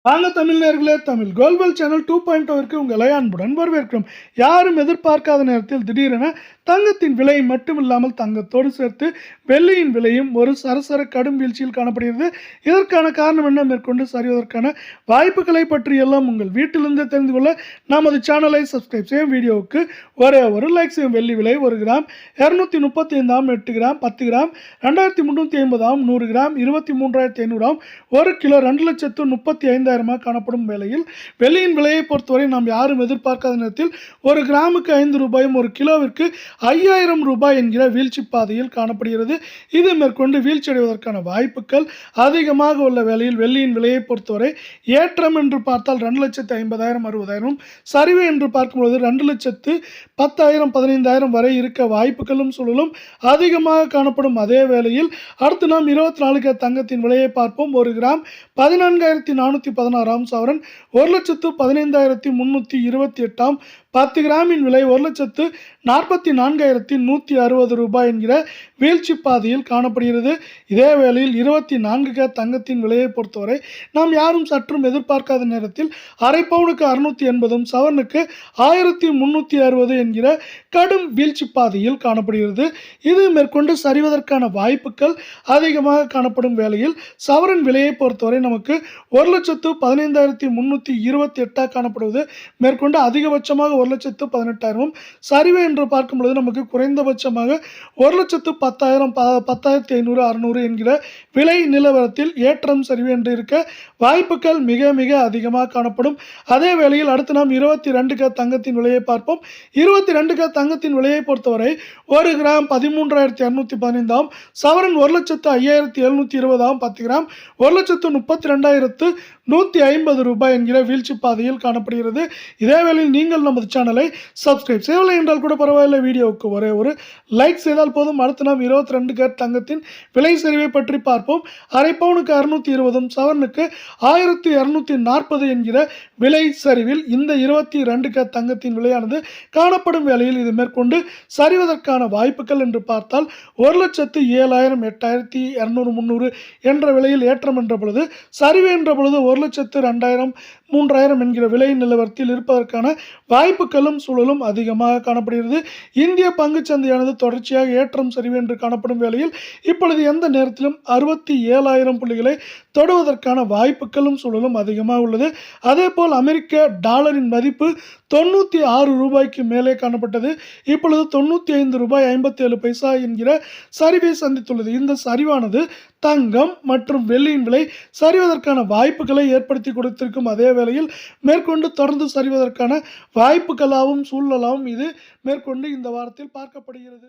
வாங்க தமிழ் நேயர்களே, Tamil Colwill channel 2.0ற்கு உங்களை அன்புடன் வரவேற்கிறோம். யாரும் எதிர்பார்க்காத நேரத்தில் திடீரென தங்கத்தின் விலை மட்டுமில்லாமல் தங்கத்தோடு சேர்த்து வெள்ளியின் விலையும் ஒரு சரசர கடும் வீழ்ச்சியில் காணப்படுகிறது. இதற்கான காரணம் என்ன, மேற்கொண்டு சரிவதற்கான வாய்ப்புகளை பற்றி எல்லாம் உங்கள் வீட்டிலிருந்து தெரிந்து கொள்ள நமது சேனலை சப்ஸ்கிரைப் செய்யும். வீடியோவுக்கு ஒரே ஒரு லைக் செய்யும். வெள்ளி விலை 1 gram 235 8 gram 10 gram 2350 100 gram 23,500 1 kilo 2,35,000 காணப்படும் வேளையில் வெள்ளியின் விலையை பொறுத்தவரை நாம் யாரும் எதிர்பார்க்காத நேரத்தில் ஒரு கிராமுக்கு 5 ரூபாயும் ஒரு கிலோவிற்கு 5,000 ரூபாய் என்கிற வீழ்ச்சி பாதையில் காணப்படுகிறது. இது மேற்கொண்டு வீழ்ச்சி அடைவதற்கான வாய்ப்புகள் அதிகமாக உள்ள வேளையில் வெள்ளியின் விலையை பொறுத்தவரை ஏற்றம் என்று பார்த்தால் 2,50,000 60,000, சரிவு என்று பார்க்கும்போது 2,10,000 15,000 வரை இருக்க வாய்ப்புகளும் சூழலும் அதிகமாக காணப்படும். அதே வேளையில் அடுத்து நாம் 24 தங்கத்தின் விலையை பார்ப்போம். 1 கிராம் 14,416 சவரன் 1,15,328 10 கிராமின் விலை 1,44,160 ரூபாய் என்கிற வீழ்ச்சி பாதையில் காணப்படுகிறது. இதே வேளையில் 24 தங்கத்தின் விலையை பொறுத்தவரை நாம் யாரும் சற்றும் எதிர்பார்க்காத நேரத்தில் அரை பவுனுக்கு 680 சவரனுக்கு 1,360 என்கிற கடும் வீழ்ச்சி பாதையில் காணப்படுகிறது. இது மேற்கொண்டு சரிவதற்கான வாய்ப்புகள் அதிகமாக காணப்படும் வேளையில் சவரன் விலையை பொறுத்தவரை நமக்கு 1,15,328 காணப்படுவது மேற்கொண்டு அதிகபட்சமாக 1,18,000, சரிவு என்று பார்க்கும்பொழுது நமக்கு குறைந்தபட்சமாக 1,10,000 10,500 600 என்கிற விலை நிலவரத்தில் ஏற்றம் சரிவு என்று இருக்க வாய்ப்புகள் மிக மிக அதிகமாக காணப்படும். அதே வேளையில் அடுத்து நாம் 22 தங்கத்தின் விலையை பார்ப்போம். 22 தங்கத்தின் விலையை பொறுத்தவரை 1 கிராம் 13,215 சவரன் 1,05,720 10 கிராம் 1,32,150 ரூபாய் என்கிற வீழ்ச்சி பாதையில் காணப்படுகிறது. இதே வேளையில் நீங்கள் நமது சேனலை சப்ஸ்கிரைப் செய்யவில்லை என்றால் கூட பரவாயில்லை, வீடியோவுக்கு ஒரே ஒரு லைக் செய்தால் போதும். அடுத்து நாம் 22 தங்கத்தின் விலை சரிவை பற்றி பார்ப்போம். அரை பவுனுக்கு 620 சவரனுக்கு 1,240 என்கிற விலை சரிவில் இந்த 22 தங்கத்தின் விலையானது காணப்படும் வேளையில் இது மேற்கொண்டு சரிவதற்கான வாய்ப்புகள் என்று பார்த்தால் 1,07,000 8,200 300 என்ற விலையில் ஏற்றம் என்ற பொழுது சரிவு என்ற பொழுது 1,02,000 3,000 என்கிற விலை நிலவரத்தில் இருப்பதற்கான வாய்ப்புகளும் சூழலும் அதிகமாக காணப்படுகிறது. இந்திய பங்குச்சந்தையானது தொடர்ச்சியாக ஏற்றம் சரிவு என்று காணப்படும் வேளையில் இப்பொழுது எந்த நேரத்திலும் 67,000 புள்ளிகளை தொடுவதற்கான வாய்ப்புகளும் சூழலும் அதிகமாக உள்ளது. அதேபோல் அமெரிக்க டாலரின் மதிப்பு 96 ரூபாய்க்கு மேலே காணப்பட்டது. இப்பொழுது 95 ரூபாய் 57 பைசா என்கிற சரிவை சந்தித்துள்ளது. இந்த சரிவானது தங்கம் மற்றும் வெள்ளியின் விலை சரிவதற்கான வாய்ப்புகளை ஏற்படுத்தி கொடுத்திருக்கும். அதே வேளையில் மேற்கொண்டு தொடர்ந்து சரிவதற்கான வாய்ப்புகளாகவும் சூழலாகவும் இது மேற்கொண்டு இந்த வாரத்தில் பார்க்கப்படுகிறது.